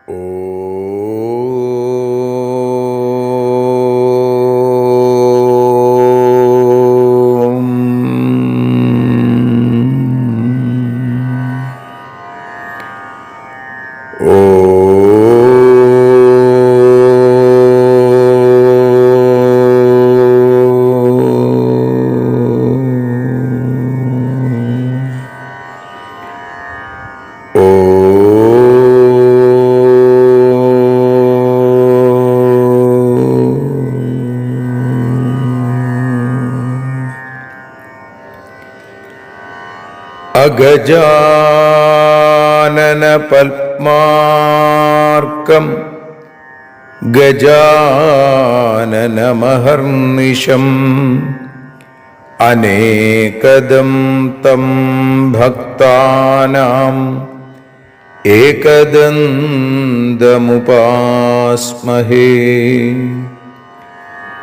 അഗജാനന പത്മാർക്കം ഗജാനനമഹർനിശം അനേകദം തം ഭക്താനാം ഏകദന്തമുപാസ്മഹേ.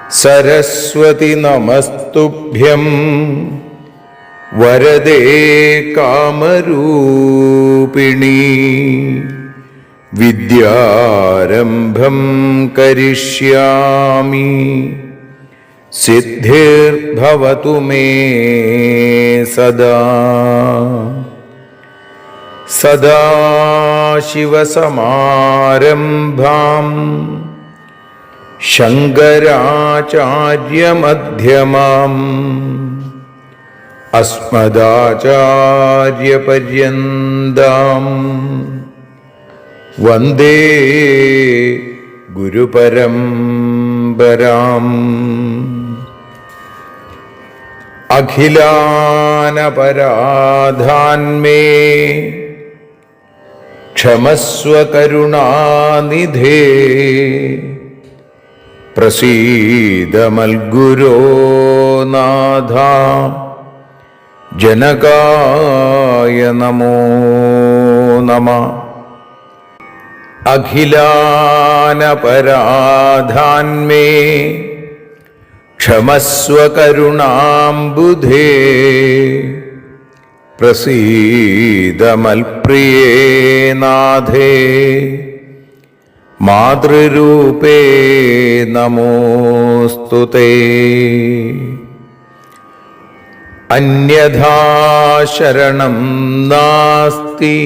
സരസ്വതി നമസ്തുഭ്യം വരദേ കാമരൂപിണി. വിദ്യാരംഭം കരിഷ്യാമി സിദ്ധിർഭവതു മേ സദാ. സദാശിവസമാരംഭാം ശങ്കരാചാര്യമധ്യമാം അസ്മദാചാര്യപര്യന്താം വന്ദേ ഗുരുപരമ്പരാം. അഖിലാനപരാധാന്മേ ക്ഷമസ്വ കരുണാനിധേ. പ്രസീദ മൽഗുരോ നാഥ ജനകായ നമോ നമഃ. അഖിലാനപരാധാന്മേ ക്ഷമസ്വ കരുണാംബുധേ. പ്രസീദ മൽപ്രിയേ നാഥേ മാതൃരൂപേ നമോസ്തുതേ. അന്യഥാ ശരണം നാസ്തി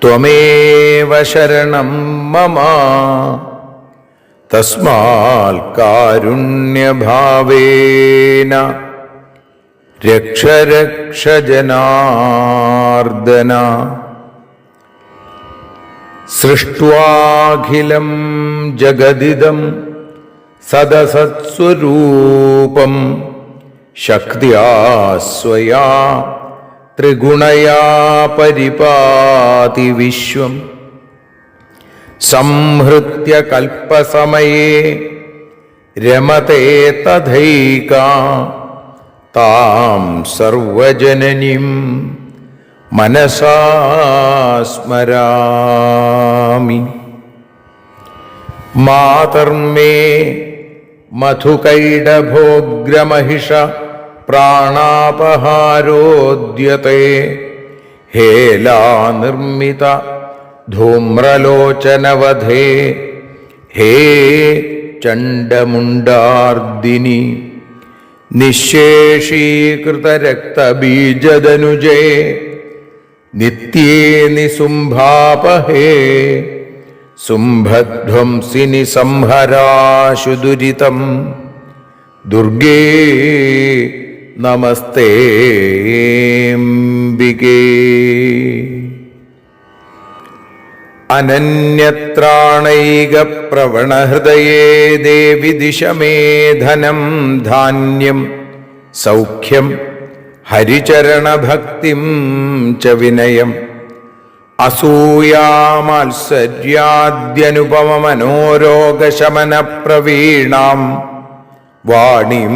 ത്വമേവ ശരണം മമ. തസ്മാൽ കാരുണ്യഭാവേന രക്ഷ രക്ഷ ജനാർദ്ദന. സൃഷ്ട്വാഖിലം ജഗദിദം സദസത്സ്വരൂപം ശക്ത്യാ സ്വയാ ത്രിഗുണയാ പരിപാതി വിശ്വം. സംഹൃത്യ കൽപ്പസമയേ രമതേ തഥൈകാ താം സർവജനനീം മനസാ സ്മരാമി. മാതർമേ മധുകൈടഭോഗ്രമഹിഷ പ്രാണാപഹാരോദ്യത്തെ. ഹേലാനിർമ്മിത ധൂമ്രലോചനവധേ. ഹേ ചണ്ഡമുണ്ഡാർദിനി നിശേഷീകൃതരക്തബീജദനുജേ. നിത്യേ നിസുംഭാപഹേ സുംഭധ്വംസിനി സംഹരാശു ദുരിതം. ദുർഗേ നമസ്തേംബികേ. അനന്യത്രാണൈകപ്രവണഹൃദയേ ദേവി ദിശ മേ ധനം ധാന്യം സൗഖ്യം ഹരിചരണഭക്തിം ച വിനയം. അസൂയാമാത്സര്യാദ്യനുപമമനോരോഗശമനപ്രവീണാം വാണിം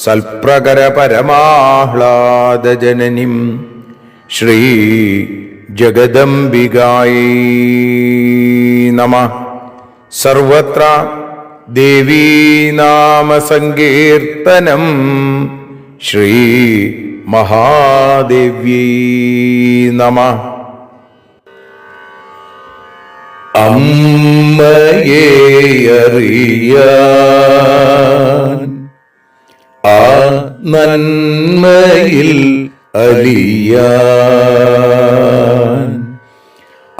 സൽപ്രകരപരമാഹ്ലാദജനനിം ശ്രീ ജഗദംബികായൈ നമഃ. സർവത്ര ദേവീനാമസങ്കീർത്തനം ശ്രീ മഹാദേവ്യൈ നമഃ. അമ്മയെ അറിയാൻ ആ നന്മയിൽ അലിയാൻ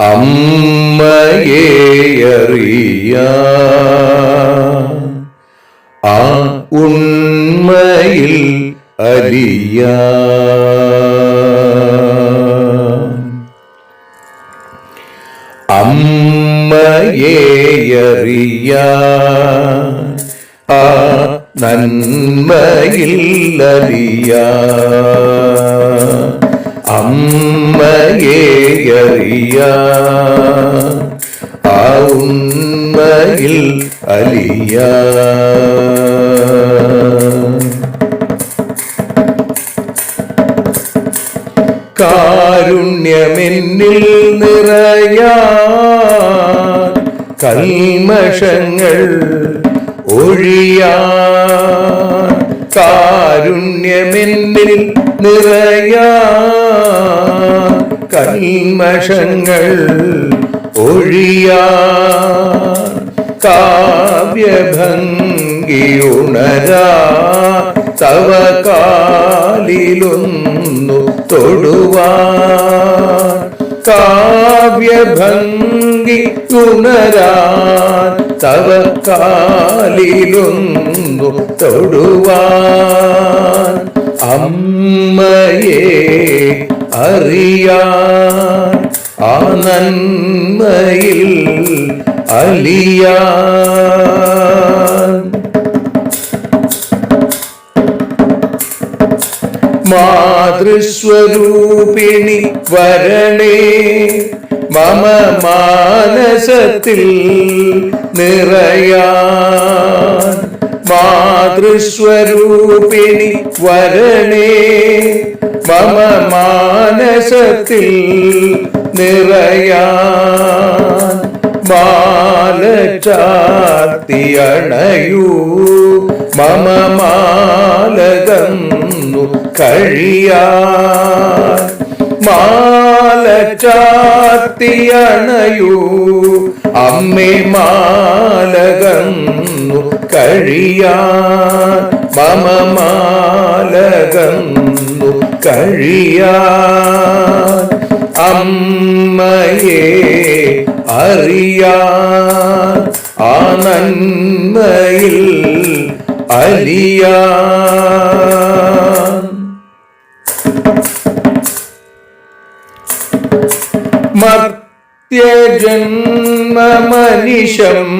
അമ്മയെ അറിയാൻ ആ ഉണ്മയിൽ അലിയാൻ അമ്മയെ അറിയാൻ ആ നന്മയിൽ അലിയാൻ അമ്മയെ അറിയാൻ ആ ഉണ്മയിൽ അലിയാൻ കാരുണ്യമെന്നിൽ നിറയാൻ കൽമഷങ്ങൾ ഒഴിയാൻ കാരുണ്യമെന്നിൽ നിറയാൻ കൽമഷങ്ങൾ ഒഴിയാൻ കാവ്യഭംഗി ഉണരാ തവ കാലിലൊന്നു തൊടുവാൻ കാവ്യഭംഗി ഉണരാൻ തവ കാലിലൊന്നു തൊടുവാൻ അമ്മയെ അറിയാൻ ആ നന്മയിൽ അലിയാൻ മാതൃസ്വരൂപിണി വരണേ മമ മാനസത്തിൽ നിറയാൻ മാതൃസ്വരൂപിണി വരണേ മമ മാനസത്തിൽ നിറയാൻ മാല ചാർത്തിയണയൂ മമ മാലകന്നു കഴിയാൻ മാല ചാർത്തിയണയൂ അമ്മേ മാലകന്നു കഴിയാൻ മമ മാലകന്നു കഴിയാൻ അമ്മയെ അറിയാൻ ആ നന്മയിൽ അലിയാൻ മർത്യജന്മമനിശം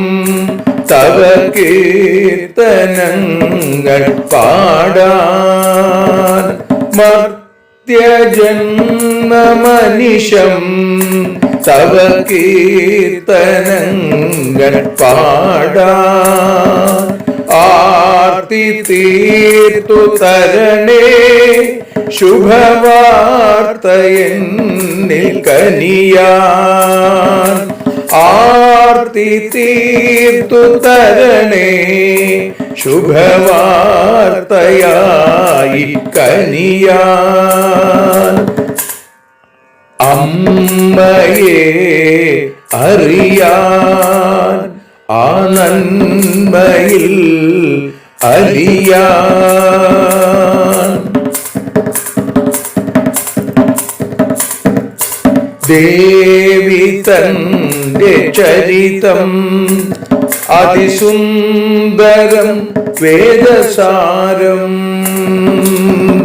തവ കീർത്തനങ്ങൾ പാടാൻ മർത്യജന്മമനിശം തവ കീർത്തനങ്ങൾ പാടാൻ ആർത്തി തീർത്തു തരണേ ശുഭവാർത്തയെന്നിൽ കനിയാൻ ആർത്തി തീർത്തു തരണേ ശുഭവാർത്തയായി കനിയാൻ അമ്മയെ അറിയാൻ ആ നന്മയിൽ അലിയാൻ ദേവി തന്റെ ചരിതം അതിസുന്ദരം വേദസാരം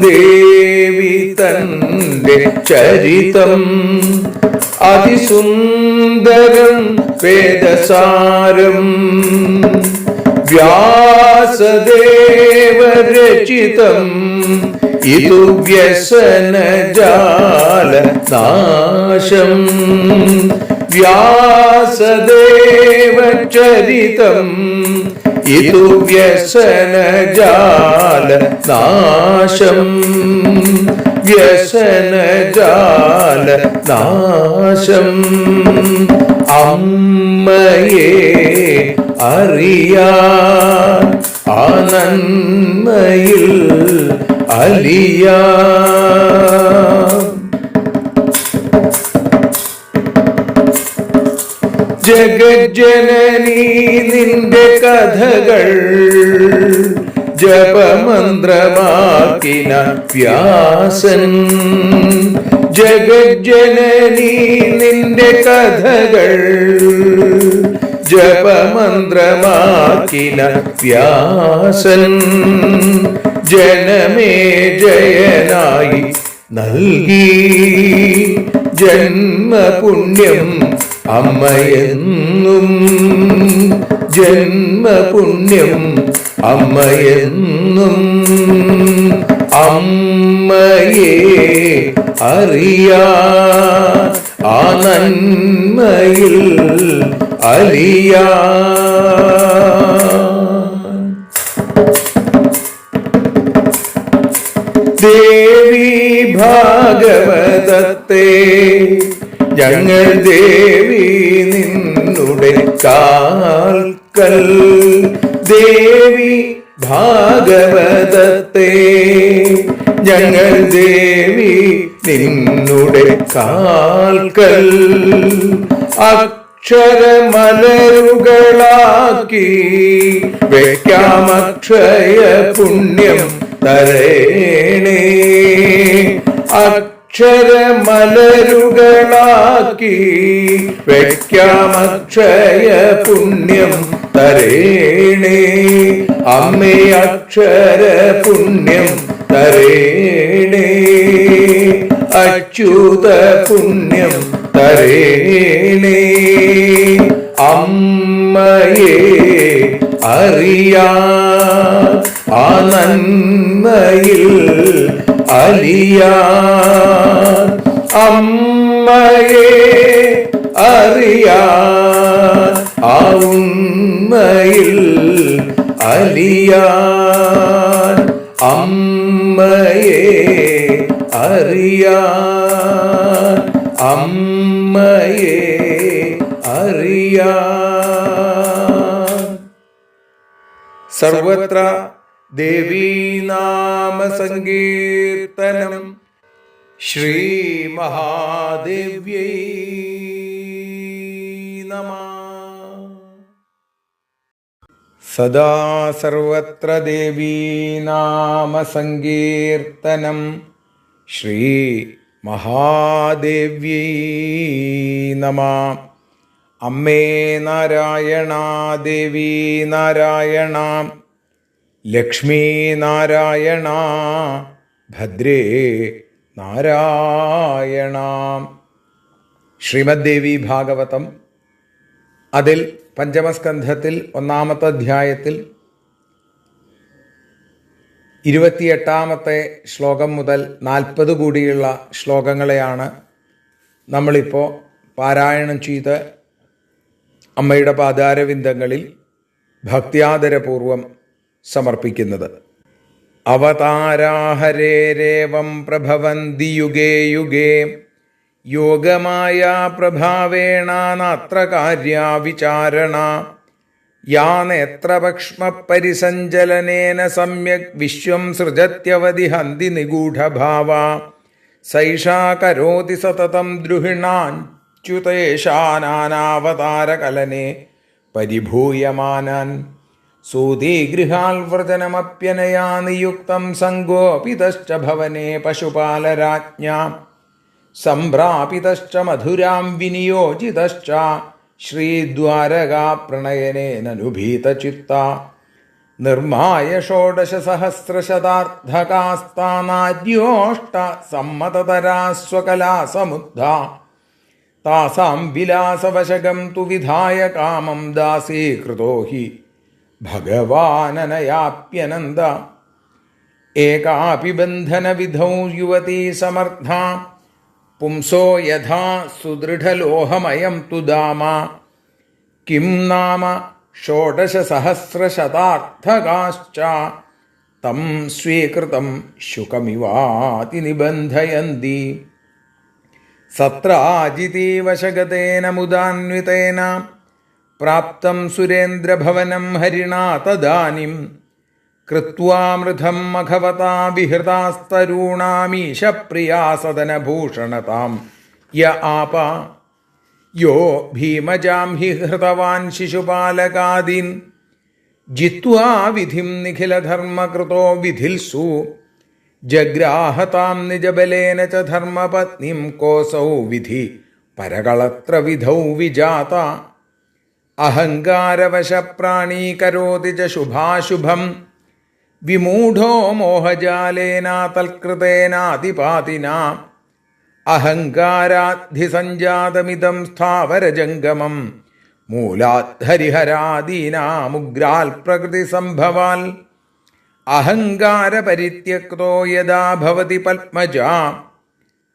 ദേവി തന്റെ ചരിതം അതിസുന്ദരം വേദസാരം വ്യാസദേവരചിതം ഇതു വ്യസനജാലനാശം വ്യാസദേവചരിതം ഇതു വ്യസനജാലനാശം വ്യസനജാലനാശം അമ്മയെ അറിയാൻ ആ നന്മയിൽ അലിയാൻ ജഗജ്ജനനീ നിന്റെ കഥകൾ ജപമന്ത്രമാക്കിന വ്യാസൻ. ജഗജ്ജനനീ നിന്റെ കഥകൾ ജപമന്ത്രമാക്കിന വ്യാസൻ. ജനമേ ജയനായി നൽകി ജന്മപുണ്യം അമ്മയെന്നും. ജന്മപുണ്യം അമ്മയെന്നും. അമ്മയെ അറിയാ ആ നന്മയിൽ അലിയാ. ദേവി ഭാഗവതത്തെ ഞങ്ങൾ ദേവി നിന്നുടെ കാൽക്കൽ. ദേവി ഭാഗവതത്തെ ഞങ്ങൾ ദേവി നിന്നുടെ കാൽക്കൽ. അക്ഷരമലരുകളാക്കി വെക്കാമക്ഷയ പുണ്യം തരേണേ. അക്ഷരമലരുകളാക്കി വെക്കാമക്ഷയ പുണ്യം തരേണേ. അമ്മേ അക്ഷര പുണ്യം തരേണേ. അച്യുത പുണ്യം തരേണേ. അമ്മയെ അറിയാ ആ നന്മയിൽ അലിയാ. അമ്മയെ അറിയാ ആ ഉണ്മയിൽ അലിയാ. അമ്മയെ അറിയാ. അമ്മയെ അറിയാ. സർവത്ര ദേവീനാമ സങ്കീർത്തനം. ശ്രീ മഹാദേവ്യൈ നമഃ. സദാ സർവത്ര ദേവീനാമ സങ്കീർത്തനം. ശ്രീ മഹാദേവ്യൈ നമഃ. അമ്മേ നാരായണ, ദേവി നാരായണ, ലക്ഷ്മീ നാരായണ, ഭദ്രേ നാരായണ. ശ്രീമദ് ദേവി ഭാഗവതം അതിൽ പഞ്ചമസ്കന്ധത്തിൽ 1-ാമത്തെ അധ്യായത്തിൽ 28-ാമത്തെ ശ്ലോകം മുതൽ 40 കൂടിയുള്ള ശ്ലോകങ്ങളെയാണ് നമ്മളിപ്പോൾ പാരായണം ചെയ്ത് അമ്മയുടെ പാദാരവിന്ദങ്ങളിൽ ഭക്ത്യാദരപൂർവം സമർപ്പിക്കുന്നത്. അവതാരാഹരേരേവം പ്രഭവന്തി യുഗേ യുഗേ യോഗമായ പ്രഭാവേണ നാത്ര കാര്യാ വിചാരണ. യാ നേത്രപക്ഷ്മപരിസഞ്ചലനേന സമ്യക് വിശ്വം സൃജത്യവതി ഹന്തി നിഗൂഢഭാവ. സൈഷാ കരോതി സതതം ദ്രുഹിണാച്യുതേശാനാവതാരകലനെ പരിഭൂയമാനാൻ. സൂതീഗൃഹാൽ വ്രജനമപ്യനയാ നിയുക്തം സംഗോപിതശ്ച ഭവനെ പശുപാലരാജ്ഞാ. സംഭ്രാപിതശ്ച മധുരാം വിനിയോജിതശ്ച ശ്രീദ്വാരകാ പ്രണയനേനനുഭീതചിത്ത. നിർമായ ഷോഡശസഹസ്രശതാർത്ഥകാസ്താനാദ്യോഷ്ട സമ്മതതരാസ്വകലാസമുദ്ധ. താസാം വിലാസവശകം തു വിധായ കാമം ദാസീകൃതോ ഹി ഭഗവാനനയാപ്യനന്ദ. ഏകാപി ബന്ധനവിധൗ യുവതീ സമർത്ഥ പുംസോ യഥാ സുദൃഢലോഹമയം തു ദാമ. കിം നാമ ഷോഡശസഹസ്രശതാർത്ഥകാശ്ച തം സ്വീകൃതം ശുകമിവാതി നിബന്ധയന്തി. സത്രാജിതീവശഗതേന മുദാന്വിതേന പ്രാപ്തം സുരേന്ദ്രഭവനം ഹരിണാ തദാനിം. കൃത്വാമൃതം മഘവതാ വിഹൃതാസ്തരൂണാമീശപ്രിയാ സദനഭൂഷണതാം യ ആപ. യോ ഭീമജാം ഹി ഹൃതവാൻ ശിശുപാലകാദീൻ ജിത്വാ വിധിം നിഖിലധർമ്മകൃതോ വിധിൽസു ജഗ്രാഹതാം നിജബലേന ച ധർമ്മപത്നിം കോസൗ വിധി പരകളത്ര വിധൗ വിജാത അഹങ്കാരവശപ്രാണീ കരോതി ച ശുഭാശുഭം വിമൂഢോ മോഹജാലേന തൽകൃതേനാതിപാതിന അഹങ്കാരാദ്ധിസഞ്ജാതമിദം സ്ഥാവരജംഗമം മൂലാത് ഹരിഹരാദീനാമുഗ്രാൽ പ്രകൃതിസംഭവാൽ അഹങ്കാരപരിത്യക്തോ യദാ ഭവതി പത്മജാ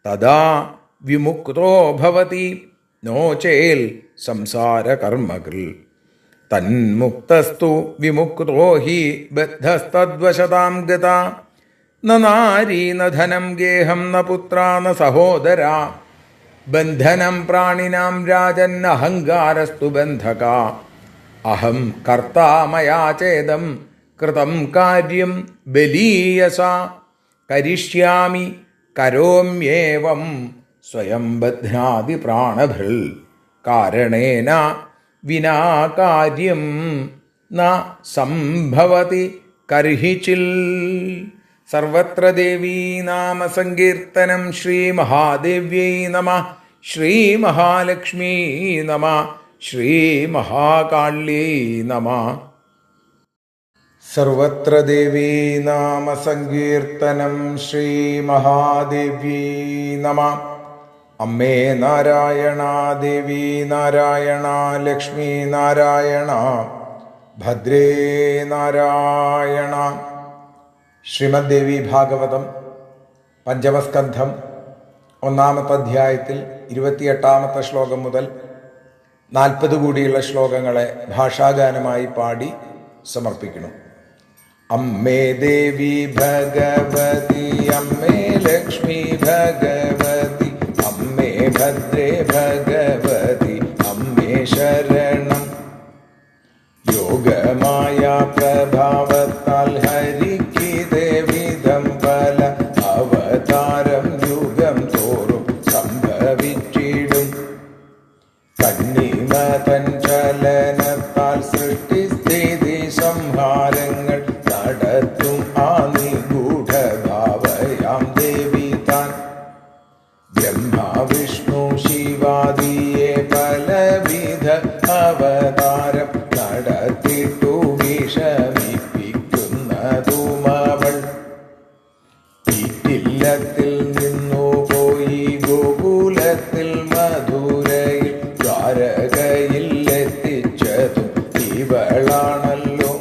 തദാ വിമുക്തോ ഭവതി നോ ചേൽ സംസാരകർമ്മകൃൽ തന്മുക്തസ്തു വിമുക്തോ ഹി ബദ്ധസ്തദ്വശതാം ഗതാ ന നാരീ ന ധനം ഗേഹം ന പുത്ര ന സഹോദര ബന്ധനം പ്രാണിനാം രാജൻ അഹങ്കാരസ്തു ബന്ധക അഹം കർത്താ മയാ ചേദം കൃതം കാര്യം ബലീയസ കരിഷ്യാമി കരോമ്യേവം സ്വയം ബധ്നാതി പ്രാണഭൃൽ കാരണേന വിനാ കാര്യം ന സംഭവതി കർഹിച്ചിൽ. സർവത്ര ദേവീ നാമ സങ്കീർത്തനം. ശ്രീ മഹാദേവ്യൈ നമഃ. ശ്രീ മഹാലക്ഷ്മീ നമഃ. ശ്രീ മഹാകാള്യൈ നമഃ. സർവത്ര ദേവീ നാമ സങ്കീർത്തനം. ശ്രീ മഹാദേവ്യൈ നമഃ. അമ്മേ നാരായണ, ദേവി നാരായണ, ലക്ഷ്മി നാരായണ, ഭദ്രേ നാരായണ. ശ്രീമദ് ദേവി ഭാഗവതം പഞ്ചമസ്കന്ധം 1-ാമത്തെ അധ്യായത്തിൽ 28-ാമത്തെ ശ്ലോകം മുതൽ 40 കൂടിയുള്ള ശ്ലോകങ്ങളെ ഭാഷാഗാനമായി പാടി സമർപ്പിക്കുന്നു. അമ്മേ ദേവി ഭഗവതി, അമ്മേ ലക്ഷ്മി ഭഗവതി, അമ്മേ ഭദ്രേ ഭഗവതി, അമ്മേ ശരണം. യോഗമായ പ്രഭാവത്താൽ ഹരിക്കിതേ വിധം പല അവതാരം യുഗം തോറും സംഭവിച്ചിടും. കന്നിമ തൻ ചലനത്താൽ സൃഷ്ടിസ്ഥിതി സംഹാരങ്ങൾ നടത്തും ആ നിഗൂഢഭാവയാം ദേവി താൻ. ബ്രഹ്മാവിഷ്ണു ശിവാദിയെ പലവിധ അവതാരം നടത്തിട്ടു വിഷമിപ്പിക്കുന്നതുമവൾ. ഈറ്റില്ലത്തിൽ നിന്നു പോയി ഗോകുലത്തിൽ മധുരയിൽ ദ്വാരകയിൽ എത്തിച്ചതും ഇവളാണല്ലോ.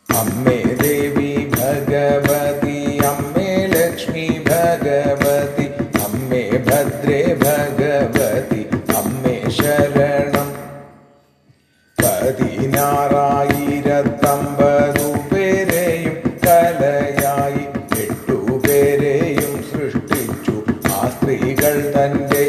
അമ്മേ ദേവി ഭഗവതി, അമ്മേ ലക്ഷ്മി ഭഗവതി, അമ്മേ ഭദ്രേ ഭഗവതി, അമ്മേ ശരണം. 16,050 പേരെയും കലയായി 8 പേരെയും സൃഷ്ടിച്ചു ആ സ്ത്രീകൾ തന്റെ.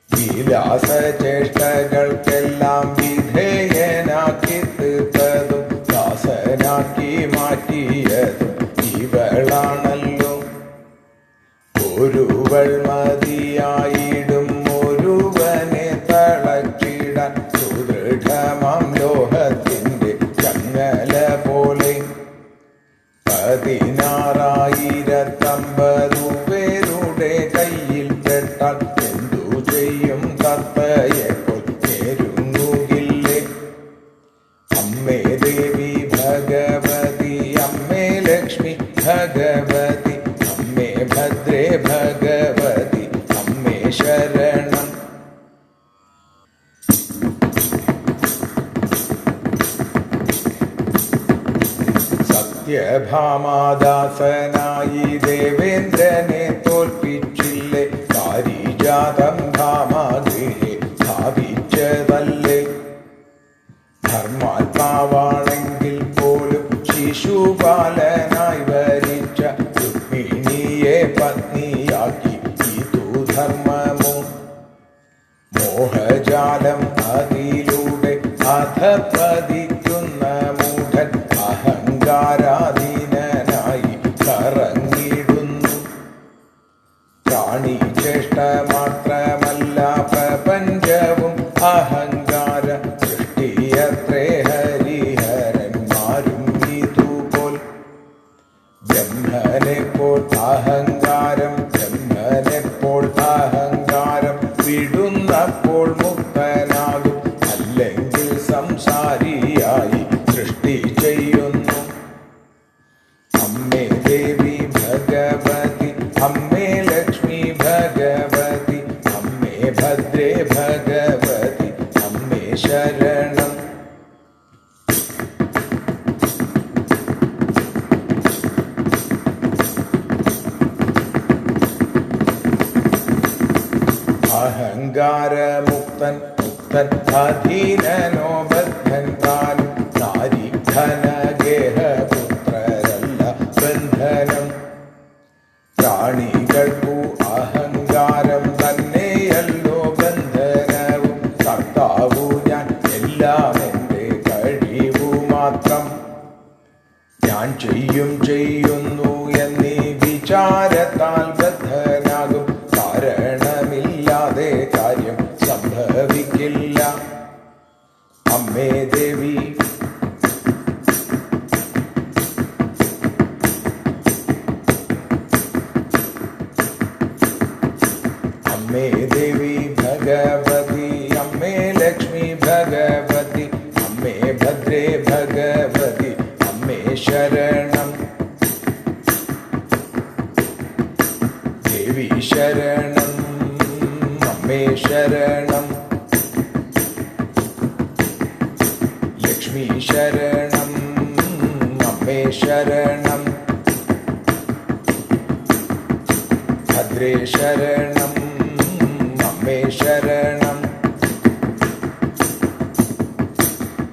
വിലാസചേഷ്ടകൾക്കെല്ലാം വിധേയനാക്കി തീർത്തതും ദാസനാക്കി മാറ്റിയതും ഇവളാണല്ലോ. ഒരുവൾ മതിയായിടും ഒരുവനെ തളച്ചിടാൻ സുദൃഢമാം ലോഹത്തിന്റെ ചങ്ങല പോലെ. 16,050 പേരുടെ കയ്യിൽ പെട്ടാൽ എന്തു ചെയ്യും തത്തയെപ്പോൾ നേരുങ്ങുകില്ലേ. അമ്മേ ദേവി ഭഗവതി, അമ്മേ ലക്ഷ്മി ഭഗവതി, അമ്മേ ഭദ്രേ ഭഗവതി, അമ്മേ ശരണം. സത്യഭാമാദാസനായി ദേവേന്ദ്രനെ തോൽപ്പിച്ചില്ലേ. പാരിജാതം ഭാമാഗൃഹേ സ്ഥാപിച്ചതല്ലേ. ധർമാത്മാവാണെങ്കിൽ പോലും ശിശുപാലനായി വരിച്ച രുക്മിണിയെ പത്നിയാക്കി ഇതു ധർമ്മമോ. മോഹജാലം അതിലൂടെ അധപതിക്കുന്ന മൂഢൻ അഹങ്കാരാധീനനായി കറങ്ങിടുന്നു. പ്രാണി ചേഷ്ട മാത്രമല്ല പ്രപഞ്ച അഹങ്കാരമുക്തൻ മുക്തൻ അധീനനോ ബദ്ധൻ താനും നാരി ഘനഗേഹ പുത്രരല്ല ബന്ധനം. പ്രാണികൾക്കു അഹങ്കാരം തന്നെയല്ലോ ബന്ധനവും. കർത്താവു ഞാൻ എല്ലാം എൻ്റെ കഴിവു മാത്രം. ഞാൻ ചെയ്യുന്നു എന്നീ വിചാരത്താൽ ബദ്ധനാകും. കാരണമില്ലാതെ കാര്യം സംഭവിക്കില്ല. അമ്മേ ദേവി അമ്മേ ദേവി ഭഗവതി, അമ്മേ ലക്ഷ്മി ഭഗവതി, അമ്മേ ഭദ്രേ ഭഗവതി, അമ്മേ ശരണം. ദേവി ശരണം, അമ്മേ ശരണം. ലക്ഷ്മി ശരണം, അമ്മേ ശരണം. ഭദ്രേ ശരണം, അമ്മേ ശരണം.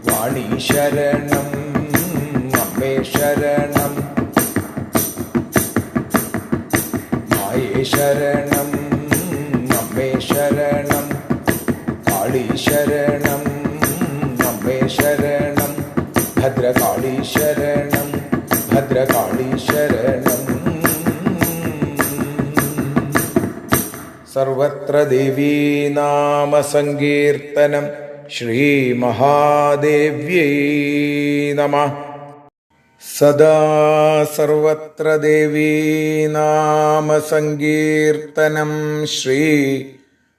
വാണി ശരണം, അമ്മേ ശരണം. മായേ ശരണം, അമ്മേ ശരണം. കാളി ശരണം, അമ്മേ ശരണം. ഭദ്രകാളി ശരണം, ഭദ്രകാളി ശരണം. സർവത്ര ദേവീ നാമ സങ്കീർത്തനം. ശ്രീ മഹാദേവ്യൈ നമഃ. സദാ സർവത്ര ദേവീ നാമ സങ്കീർത്തനം. ശ്രീ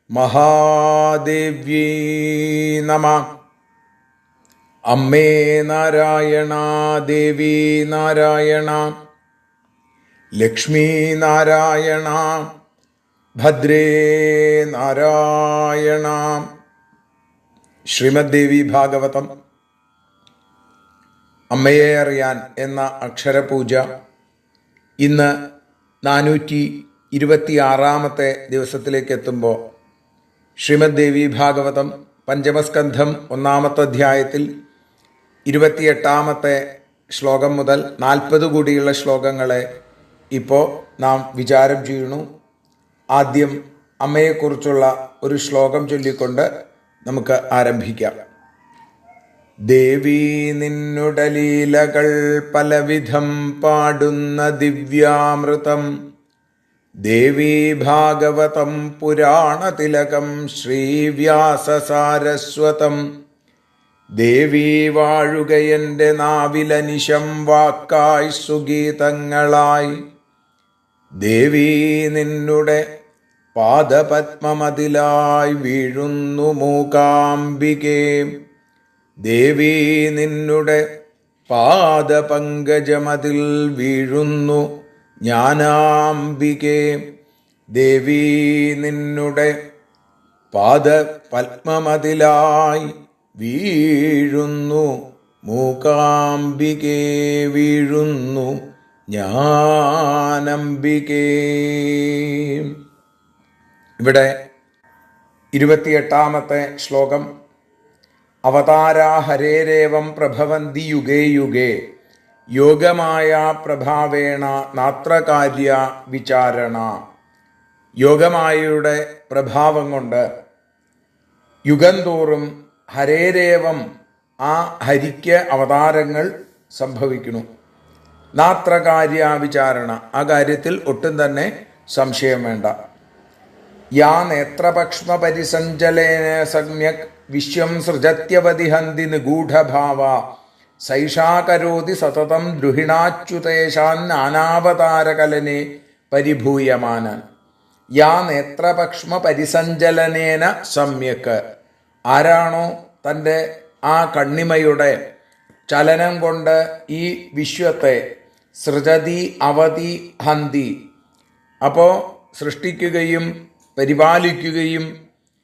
മഹാദേവ്യൈ നമഃ. അമ്മേ നാരായണ, ദേവി നാരായണ, ലക്ഷ്മി നാരായണ, ഭദ്രേ നാരായണ. ശ്രീമദ് ദേവി ഭാഗവതം അമ്മയെ അറിയാൻ എന്ന അക്ഷരപൂജ ഇന്ന് 426 ദിവസത്തിലേക്ക് എത്തുമ്പോൾ ശ്രീമദ് ദേവി ഭാഗവതം പഞ്ചമസ്കന്ധം 1-ാമത്തെ അധ്യായത്തിൽ 28-ാമത്തെ ശ്ലോകം മുതൽ 40 കൂടിയുള്ള ശ്ലോകങ്ങളെ ഇപ്പോൾ നാം വിചാരം ചെയ്യുന്നു. ആദ്യം അമ്മയെക്കുറിച്ചുള്ള ഒരു ശ്ലോകം ചൊല്ലിക്കൊണ്ട് നമുക്ക് ആരംഭിക്കാം. ദേവി നിന്നുടെ ലീലകൾ പലവിധം പാടുന്ന ദിവ്യാമൃതം. ദേവി ഭാഗവതം പുരാണതിലകം ശ്രീവ്യാസസാരസ്വതം. ദേവി വാഴുകയെൻ്റെ നാവിലനിശം വാക്കായി സുഗീതങ്ങളായി. ദേവി നിന്നുടെ പാദപത്മമതിലായി വീഴുന്നു മൂകാംബികേ. ദേവി നിന്നുടെ പാദപങ്കജമതിൽ വീഴുന്നു ജ്ഞാനാംബികേ. ദേവി നിന്നുടെ പാദപത്മമതിലായി വീഴുന്നു മൂകാംബികേ. വീഴുന്നു ജ്ഞാനംബികേ. ഇവിടെ 28-ാമത്തെ ശ്ലോകം. അവതാരാ ഹരേരേവം പ്രഭവന്തി യുഗേ യുഗേ യോഗമായ പ്രഭാവേണ നാത്രകാര്യ വിചാരണ. യോഗമായയുടെ പ്രഭാവം കൊണ്ട് യുഗം തോറും ഹരേരേവം ആ ഹരിക്ക് അവതാരങ്ങൾ സംഭവിക്കുന്നു. നാത്രകാര്യ വിചാരണ, ആ കാര്യത്തിൽ ഒട്ടും തന്നെ സംശയം വേണ്ട. യാ നേത്രപക്ഷ്മപരിസഞ്ചലേന സമ്യക് വിശ്വം സൃജത്യവതി ഹന്തി നിഗൂഢഭാവ സൈഷാ കരോതി സതതം ദ്രുഹിണാച്യുതേശാൻ നാനാവതാരകലനെ പരിഭൂയമാനാൻ. യാ നേത്രപക്ഷ്മപരിസഞ്ചലനേന സമ്യക്, ആരാണോ തൻ്റെ ആ കണ്ണിമയുടെ ചലനം കൊണ്ട് ഈ വിശ്വത്തെ സൃജതി അവതി ഹന്തി, അപ്പോൾ സൃഷ്ടിക്കുകയും പരിപാലിക്കുകയും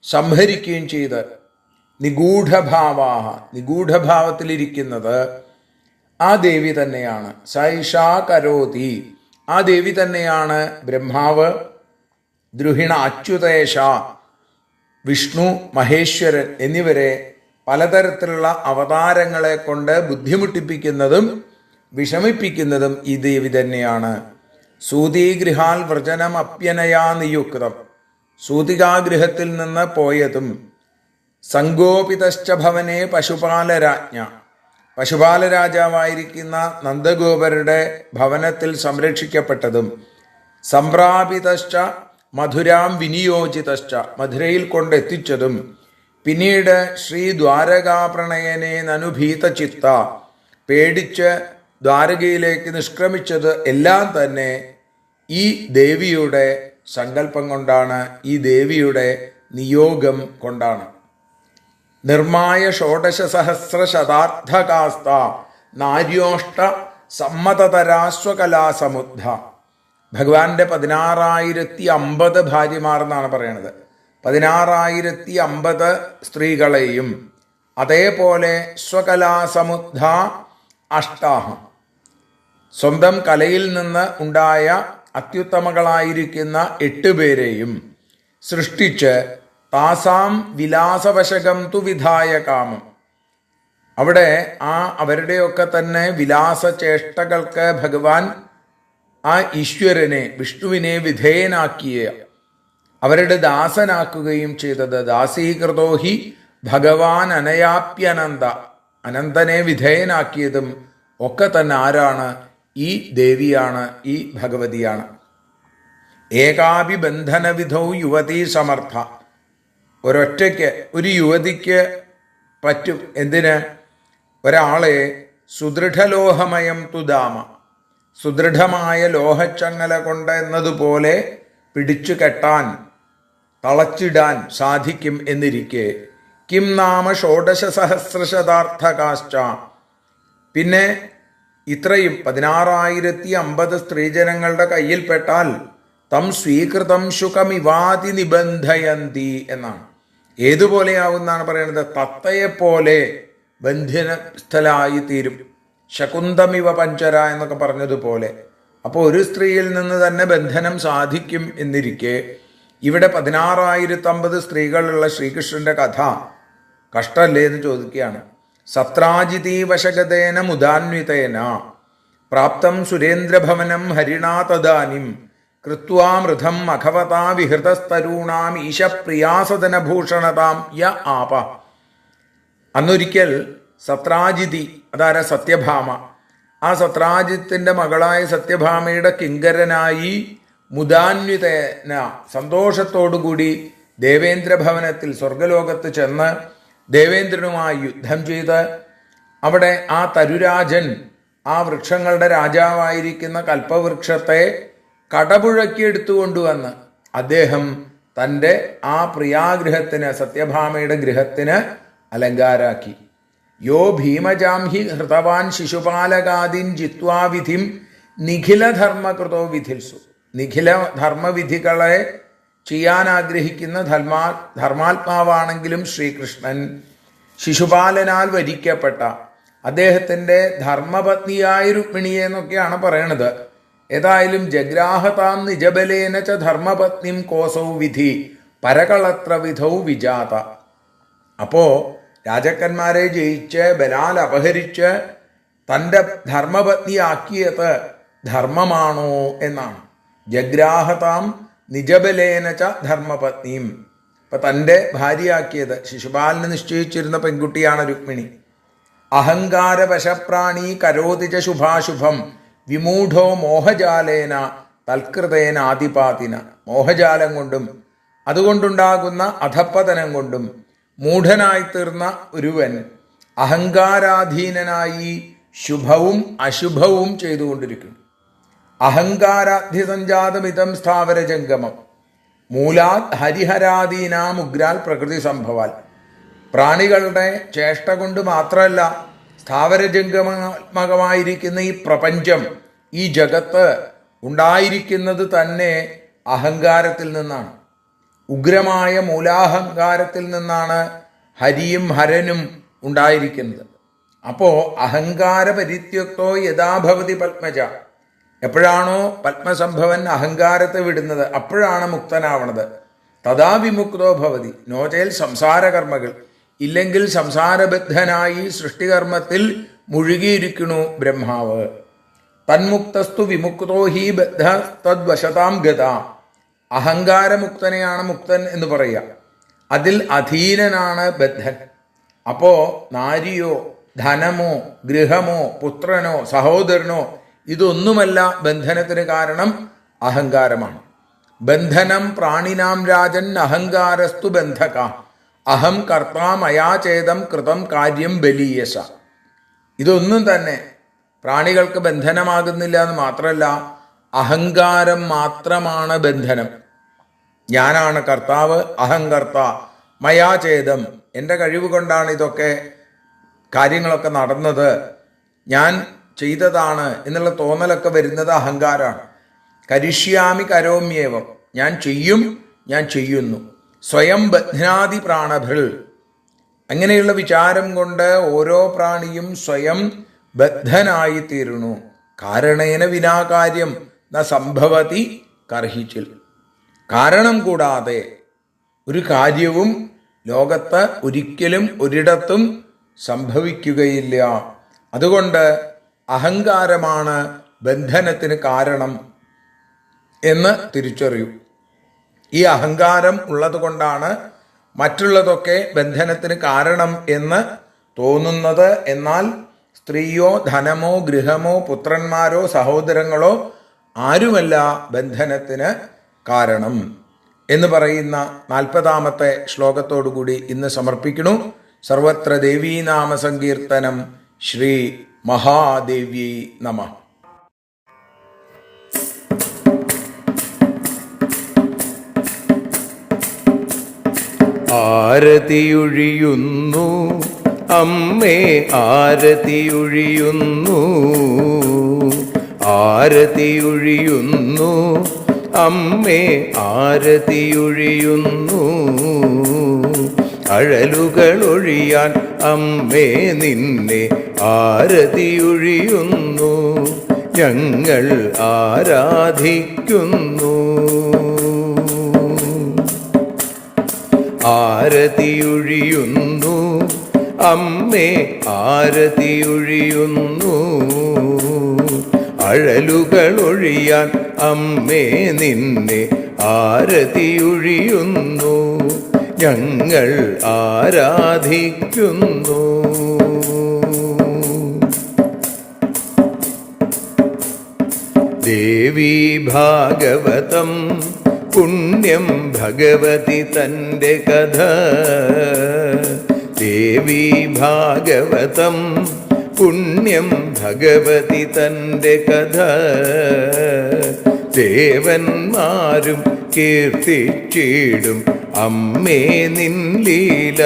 സംഹരിക്കുകയും ചെയ്ത് നിഗൂഢഭാവാഹ, നിഗൂഢഭാവത്തിലിരിക്കുന്നത് ആ ദേവി തന്നെയാണ്. സൈഷാ കരോതി, ആ ദേവി തന്നെയാണ് ബ്രഹ്മാവ്. ദ്രുഹിണ അച്യുതേശ, വിഷ്ണു, മഹേശ്വരൻ എന്നിവരെ പലതരത്തിലുള്ള അവതാരങ്ങളെ കൊണ്ട് ബുദ്ധിമുട്ടിപ്പിക്കുന്നതും വിഷമിപ്പിക്കുന്നതും ഈ ദേവി തന്നെയാണ്. സൂതീഗൃഹാൽ വ്രജനം അപ്യനയാ നിയുക്തം, സൂതികാഗൃഹത്തിൽ നിന്ന് പോയതും സങ്കോപിതശ്ച ഭവനെ പശുപാലരാജ്ഞ, പശുപാലരാജാവായിരിക്കുന്ന നന്ദഗോപരുടെ ഭവനത്തിൽ സംരക്ഷിക്കപ്പെട്ടതും സംപ്രാപിതശ്ച മധുരാം വിനിയോജിതശ്ച, മധുരയിൽ കൊണ്ടെത്തിച്ചതും പിന്നീട് ശ്രീ ദ്വാരകാപ്രണയനെ നനുഭീത ചിത്ത, പേടിച്ച് ദ്വാരകയിലേക്ക് നിഷ്ക്രമിച്ചത് എല്ലാം തന്നെ ഈ ദേവിയുടെ സങ്കല്പം കൊണ്ടാണ്, ഈ ദേവിയുടെ നിയോഗം കൊണ്ടാണ്. നിർമായ ഷോഡശ സഹസ്ര ശതാർത്ഥകാസ്ത നാര്യോഷ്ട സമ്മതതരാശ്വകലാസമുദ്ധ. ഭഗവാന്റെ 16,050 ഭാര്യമാർ എന്നാണ് പറയണത്. 16,050 സ്ത്രീകളെയും അതേപോലെ സ്വകലാസമുദ്ധ അഷ്ടാഹ, സ്വന്തം കലയിൽ നിന്ന് ഉണ്ടായ അത്യുത്തമകളായിരിക്കുന്ന 8 പേരെയും സൃഷ്ടിച്ച് താസാം വിലാസവശകം തു വിധായ കാമം, അവിടെ അവരുടെയൊക്കെ തന്നെ വിലാസചേഷ്ടകൾക്ക് ഭഗവാൻ ആ ഈശ്വരനെ, വിഷ്ണുവിനെ വിധേയനാക്കിയ, അവരുടെ ദാസനാക്കുകയും ചെയ്തത്. ദാസീകൃതോ ഹി ഭഗവാൻ അനയാപ്യനന്ത, അനന്തനെ വിധേയനാക്കിയതും ഒക്കെ തന്നെ ആരാണ്? ഈ ദേവിയാണ്, ഈ ഭഗവതിയാണ്. ഏകാപി ബന്ധനവിധൗ യുവതീ സമർത്ഥ, ഒരൊറ്റയ്ക്ക് ഒരു യുവതിക്ക് പറ്റും. എന്തിന്? ഒരാളെ സുദൃഢലോഹമയം തുദാമ, സുദൃഢമായ ലോഹച്ചങ്ങല കൊണ്ട് എന്നതുപോലെ പിടിച്ചു കെട്ടാൻ, തളച്ചിടാൻ സാധിക്കും എന്നിരിക്കെ കിം നാമ ഷോഡശ സഹസ്രശതാർത്ഥകാശ്ച, പിന്നെ ഇത്രയും 16,050 സ്ത്രീജനങ്ങളുടെ കയ്യിൽപ്പെട്ടാൽ തം സ്വീകൃതം ശുകമിവാതി നിബന്ധയന്തി എന്നാണ്. ഏതുപോലെയാവുന്നാണ് പറയുന്നത്? തത്തയെപ്പോലെ ബന്ധിനസ്ഥലായി തീരും. ശകുന്തമിവ പഞ്ചര എന്നൊക്കെ പറഞ്ഞതുപോലെ. അപ്പോൾ ഒരു സ്ത്രീയിൽ നിന്ന് തന്നെ ബന്ധനം സാധിക്കും എന്നിരിക്കെ ഇവിടെ 16,050 സ്ത്രീകളുള്ള ശ്രീകൃഷ്ണന്റെ കഥ കഷ്ടല്ലേ എന്ന് ചോദിക്കുകയാണ്. സത്രാജിതീ വശഗതേന മുദാന്വിതേന പ്രാപ്തം സുരേന്ദ്രഭവനം ഹരിണാ തദാനിം കൃത്വാ മൃധം അഖവതാ വിഹൃതസ്തരൂണാം ഈശപ്രിയാസദനഭൂഷണതാം യ ആപ. അന്നൊരിക്കൽ സത്രാജിതി, അതാര സത്യഭാമ, ആ സത്രാജിത്തിന്റെ മകളായ സത്യഭാമയുടെ കിങ്കരനായി മുദാന്വിതേന സന്തോഷത്തോടുകൂടി ദേവേന്ദ്രഭവനത്തിൽ സ്വർഗലോകത്ത് ചെന്ന് ദേവേന്ദ്രനുമായി യുദ്ധം ചെയ്ത് അവിടെ ആ തരുരാജൻ, ആ വൃക്ഷങ്ങളുടെ രാജാവായിരിക്കുന്ന കൽപ്പവൃക്ഷത്തെ കടപുഴക്കി എടുത്തുകൊണ്ടുവന്ന് അദ്ദേഹം തൻ്റെ ആ പ്രിയാഗൃഹത്തിന്, സത്യഭാമയുടെ ഗൃഹത്തിന് അലങ്കാരാക്കി. യോ ഭീമജാം ഹി ഹൃതവാൻ ശിശുപാലകാദിൻ ജിത്വാ വിധിം നിഖിലധർമ്മകൃതോ വിധിൽസു. നിഖില ധർമ്മവിധികളെ ചെയ്യാൻ ആഗ്രഹിക്കുന്ന ധർമാത്മാവാണെങ്കിലും ശ്രീകൃഷ്ണൻ ശിശുപാലനാൽ വരിക്കപ്പെട്ട അദ്ദേഹത്തിൻ്റെ ധർമ്മപത്നിയായ രുക്മിണിയെ എന്നൊക്കെയാണ് പറയണത്. ഏതായാലും ജഗ്രാഹതാം നിജബലേന ച ധർമ്മപത്നിം കോസൗ വിധി പരകളത്ര വിധൗ വിജാത. അപ്പോ രാജാക്കന്മാരെ ജയിച്ച് ബലാൽ അപഹരിച്ച് തൻ്റെ ധർമ്മപത്നിയാക്കിയത് ധർമ്മമാണോ എന്നാണ്. ജഗ്രാഹതാം നിജബലേന ച ധർമ്മപത്നിയും, ഇപ്പൊ തൻ്റെ ഭാര്യയാക്കിയത് ശിശുപാലന് നിശ്ചയിച്ചിരുന്ന പെൺകുട്ടിയാണ് രുക്മിണി. അഹങ്കാരവശപ്രാണി കരോതി ച ശുഭാശുഭം വിമൂഢോ മോഹജാലേന തൽകൃതേന ആദിപാതിന. മോഹജാലം കൊണ്ടും അതുകൊണ്ടുണ്ടാകുന്ന അധപ്പതനം കൊണ്ടും മൂഢനായിത്തീർന്ന ഒരുവൻ അഹങ്കാരാധീനനായി ശുഭവും അശുഭവും ചെയ്തുകൊണ്ടിരിക്കുന്നു. അഹങ്കാരാധ്യസഞ്ജാതമിതം സ്ഥാവരജംഗമം മൂലാത് ഹരിഹരാദീനാം ഉഗ്രാൽ പ്രകൃതി സംഭവാൽ. പ്രാണികളുടെ ചേഷ്ട കൊണ്ട് മാത്രമല്ല, സ്ഥാവരജംഗമാത്മകമായിരിക്കുന്ന ഈ പ്രപഞ്ചം, ഈ ജഗത്ത് ഉണ്ടായിരിക്കുന്നത് തന്നെ അഹങ്കാരത്തിൽ നിന്നാണ്. ഉഗ്രമായ മൂലാഹങ്കാരത്തിൽ നിന്നാണ് ഹരിയും ഹരനും ഉണ്ടായിരിക്കുന്നത്. അപ്പോൾ അഹങ്കാര പരിത്യക്തോ യഥാഭവതി പത്മജ, എപ്പോഴാണോ പത്മസംഭവൻ അഹങ്കാരത്തെ വിടുന്നത് അപ്പോഴാണ് മുക്തനാവണത്. തഥാ വിമുക്തോ ഭവതി. നോചേൽ സംസാരകർമ്മകൾ ഇല്ലെങ്കിൽ സംസാരബദ്ധനായി സൃഷ്ടികർമ്മത്തിൽ മുഴുകിയിരിക്കണു ബ്രഹ്മാവ്. തന്മുക്തസ്തു വിമുക്തോ ഹി ബദ്ധ തദ്വശതാം ഗത. അഹങ്കാരമുക്തനെയാണ് മുക്തൻ എന്ന് പറയുക. അതിൽ അധീനനാണ് ബദ്ധൻ. അപ്പോ നാരിയോ ധനമോ ഗൃഹമോ പുത്രനോ സഹോദരനോ ഇതൊന്നുമല്ല ബന്ധനത്തിന് കാരണം, അഹങ്കാരമാണ്. ബന്ധനം പ്രാണിനാം രാജൻ അഹങ്കാരസ്തു ബന്ധക. അഹം കർത്താ മയാ ചേതം കൃതം കാര്യം ബലീയസ. ഇതൊന്നും തന്നെ പ്രാണികൾക്ക് ബന്ധനമാകുന്നില്ല എന്ന് മാത്രമല്ല, അഹങ്കാരം മാത്രമാണ് ബന്ധനം. ഞാനാണ് കർത്താവ്, അഹങ്കർത്ത മയാ ചേതം, എൻ്റെ കഴിവ് കൊണ്ടാണ് ഇതൊക്കെ കാര്യങ്ങളൊക്കെ നടന്നത്, ഞാൻ ചെയ്തതാണ് എന്നുള്ള തോന്നലൊക്കെ വരുന്നത് അഹങ്കാരമാണ്. കരിഷ്യാമി കരോമ്യേവം, ഞാൻ ചെയ്യും, ഞാൻ ചെയ്യുന്നു. സ്വയം ബധ്നാതി പ്രാണഭൃൽ, അങ്ങനെയുള്ള വിചാരം കൊണ്ട് ഓരോ പ്രാണിയും സ്വയം ബദ്ധനായി തീരുന്നു. കാരണേന വിനാകാര്യം ന സംഭവതി കർഹിച്ചിൽ. കാരണം കൂടാതെ ഒരു കാര്യവും ലോകത്ത് ഒരിക്കലും ഒരിടത്തും സംഭവിക്കുകയില്ല. അതുകൊണ്ട് അഹങ്കാരമാണ് ബന്ധനത്തിന് കാരണം എന്ന് തിരിച്ചറിയൂ. ഈ അഹങ്കാരം ഉള്ളത് കൊണ്ടാണ് മറ്റുള്ളതൊക്കെ ബന്ധനത്തിന് കാരണം എന്ന് തോന്നുന്നത്. എന്നാൽ സ്ത്രീയോ ധനമോ ഗൃഹമോ പുത്രന്മാരോ സഹോദരങ്ങളോ ആരുമല്ല ബന്ധനത്തിന് കാരണം എന്ന് പറയുന്ന 40-ാമത്തെ ശ്ലോകത്തോടുകൂടി ഇന്ന് സമർപ്പിക്കുന്നു. സർവത്ര ദേവീനാമ സങ്കീർത്തനം. ശ്രീ മഹാദേവ്യൈ നമഃ. ആരതിയൊഴിയുന്നു അമ്മേ, ആരതിയൊഴിയുന്നു, ആരതിയൊഴിയുന്നു അമ്മേ, ആരതിയൊഴിയുന്നു. അഴലുകളൊഴിയാൻ അമ്മേ നിന്നെ ആരതിയൊഴിയുന്നു. ഞങ്ങൾ ആരാധിക്കുന്നു. ആരതിയൊഴിയുന്നു അമ്മേ, ആരതിയൊഴിയുന്നു. അഴലുകളൊഴിയാൻ അമ്മേ നിന്നെ ആരതിയൊഴിയുന്നു. ഞങ്ങൾ ആരാധിക്കുന്നു. ദേവി ഭാഗവതം പുണ്യം ഭഗവതി തൻ്റെ കഥ. ദേവി ഭാഗവതം പുണ്യം ഭഗവതി തൻ്റെ കഥ. ദേവന്മാരും കീർത്തിച്ചിടും അമ്മേ നിൻ ലീല.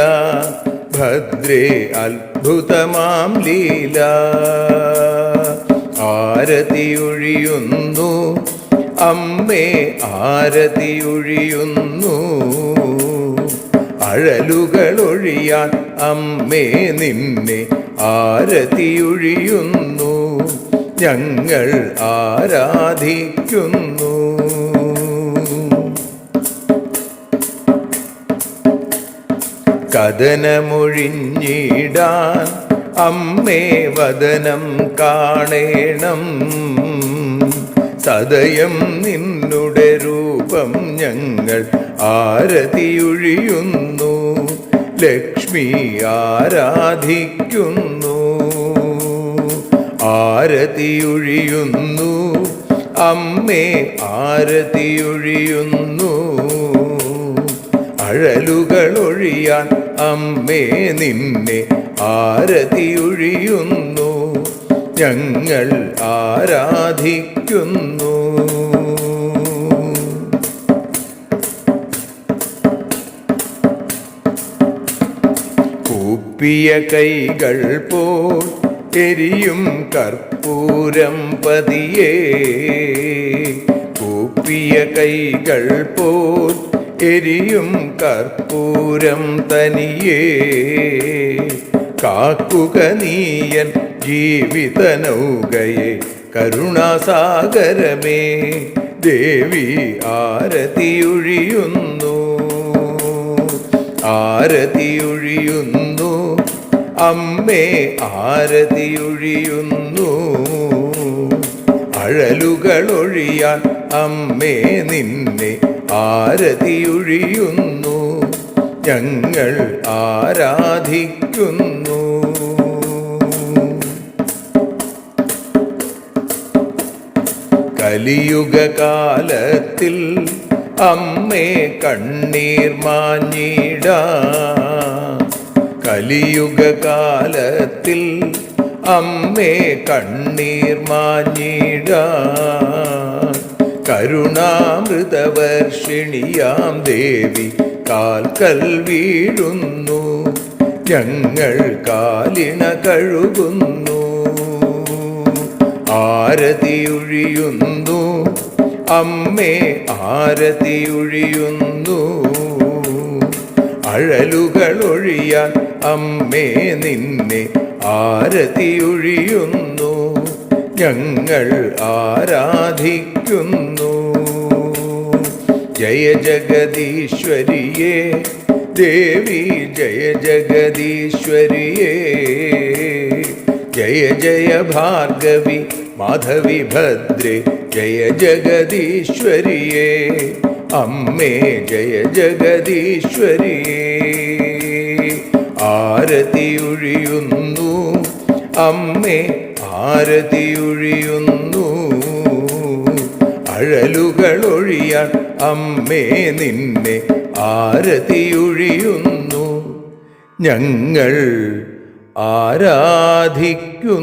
ഭദ്രേ അത്ഭുതമാം ലീല. ആരതിയൊഴിയുന്നു അമ്മേ, ആരതിയൊഴിയുന്നു. അഴലുകളൊഴിയാൻ അമ്മേ നിന്നെ ആരതിയൊഴിയുന്നു. ഞങ്ങൾ ആരാധിക്കുന്നു. കഥനമൊഴിഞ്ഞിടാൻ അമ്മേ വദനം കാണേണം. സദയം നിന്നുടെ രൂപം ഞങ്ങൾ ആരതിയൊഴിയുന്നു. ലക്ഷ്മി ആരാധിക്കുന്നു. ആരതിയൊഴിയുന്നു അമ്മേ, ആരതിയൊഴിയുന്നു. അഴലുകളൊഴിയാൻ അമ്മേ നിന്നെ ആരതിയൊഴിയുന്നു. ഞങ്ങൾ ആരാധിക്കുന്നു. കൂപ്പിയ കൈകൾ പോൽ എരിയും കർപ്പൂരം പതിയേ. കൂപ്പിയ കൈകൾ പോൽ എരിയും കർപ്പൂരം തനിയേ. കാക്കുക നീയൻ ജീവിതനൗകയെ കരുണാസാഗരമേ. ദേവി ആരതിയൊഴിയുന്നു. ആരതിയൊഴിയുന്നു അമ്മേ ആരതിയൊഴിയുന്നു. അഴലുകളൊഴിയാൻ അമ്മേ നിന്നെ ആരതിയൊഴിയുന്നു. ഞങ്ങൾ ആരാധിക്കുന്നു. കലിയുഗകാലത്തിൽ അമ്മേ കണ്ണീർ മാഞ്ഞിടാം. കലിയുഗകാലത്തിൽ അമ്മേ കണ്ണീർ മാഞ്ഞിടാം. കരുണാമൃതവർഷിണിയാം ദേവി കാൽക്കൽ വീഴുന്നു. ഞങ്ങൾ കാലിണ കഴുകുന്നു. ആരതിയൊഴിയുന്നു അമ്മേ ആരതിയൊഴിയുന്നു. അഴലുകളൊഴിയാൻ അമ്മേ നിന്നെ ആരതിയൊഴിയുന്നു. ഞങ്ങൾ ആരാധിക്കുന്നു. ജയ ജഗദീശ്വരിയേ ദേവി ജയ ജഗദീശ്വരിയേ. ജയ ജയ ഭാർഗവി മാധവി ഭദ്രേ ജയ ജഗദീശ്വരിയേ. അമ്മേ ജയ ജഗദീശ്വരിയേ. ആരതിയൊഴിയുന്നു അമ്മേ ആരതിയൊഴിയുന്നു. അഴലുകളൊഴിയാൻ അമ്മേ നിന്നെ ആരതിയൊഴിയുന്നു. ഞങ്ങൾ ആരാധിക്കുന്നു.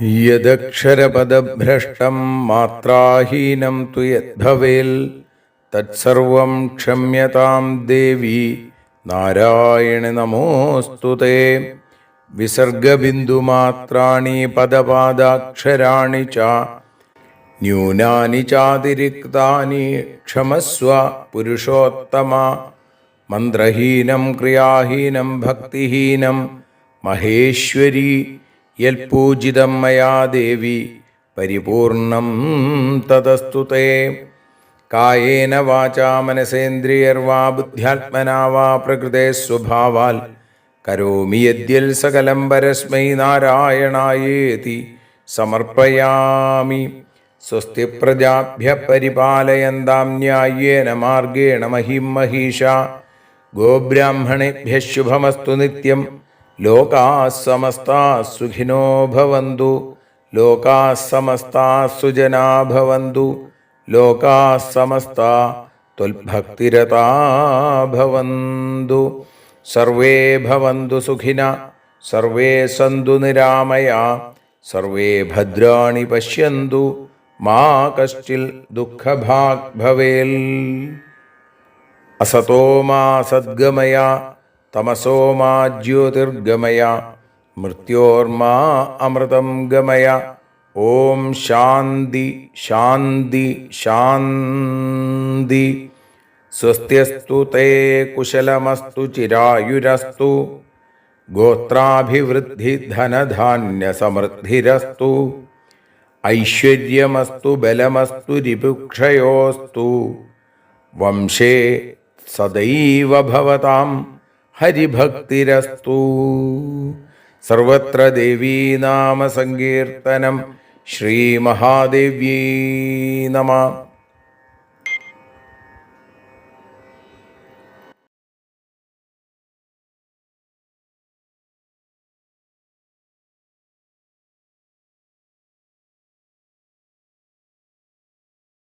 യദക്ഷരപദഭ്രഷ്ടം മാത്രാഹീനം തു യദ്ഭവേൽ തത്സർവം ക്ഷമ്യതാം ദേവി നാരായണി നമോസ്തുതേ. വിസർഗബിന്ദുമാത്രാണി പദപാദാക്ഷരാണി ച ന്യൂനാനി ചാതിരിക്താനി ക്ഷമസ്വ പുരുഷോത്തമ. മന്ത്രഹീനം ക്രിയാഹീനം ഭക്തിഹീനം മഹേശ്വരി യൽപൂജിതം മയാ ദേവി പരിപൂർണം തദസ്തു തേ. കായേന വാചാ മനസേന്ദ്രിയർവാ ബുദ്ധ്യാത്മനാ വാ പ്രകൃതേ സ്വഭാവാൽ കരോമി യദ്യൽ സകലം പരസ്മൈ നാരായണായേതി സമർപ്പയാമി. സ്വസ്തി പ്രജാഭ്യ പരിപാലയന്താം ന്യായേന മാർഗേണ മഹിം മഹീഷാ. ഗോബ്രാഹ്മണേഭ്യഃ ശുഭമസ്തു നിത്യം. ലോകാഃ സമസ്താഃ സുഖിനോ ഭവന്തു. ലോകാഃ സമസ്താഃ സുജനാ ഭവന്തു. ലോകാഃ സമസ്താഃ ത്വൽഭക്തിരതാ ഭവന്തു. സർവേ ഭവന്തു സുഖിനഃ സർവേ സന്തു നിരാമയാഃ. സർവേ ഭദ്രാണി പശ്യന്തു മാ കശ്ചിൽ ദുഃഖഭാഗ് ഭവേൽ. അസതോ മാ സദ്ഗമയ തമസോ മാ ജ്യോതിർഗമയ മൃത്യോർമാ അമൃതം ഗമയ. ഓം ശാന്തി ശാന്തി ശാന്തി. സ്വസ്ത്യസ്തു തേ കുശലമസ്തു ചിരായുരസ്തു. ഗോത്രാഭിവൃദ്ധി ധനധാന്യ സമൃദ്ധിരസ്തു. ഐശ്വര്യമസ്തു ബലമസ്തു രിപുക്ഷയോസ്തു. വംശേ സദൈവ ഭവതാം ഹരിഭക്തിരസ്തു. സർവത്ര ദേവീനാമ സങ്കീർത്തനം. ശ്രീമഹാദേവ്യൈ നമഃ.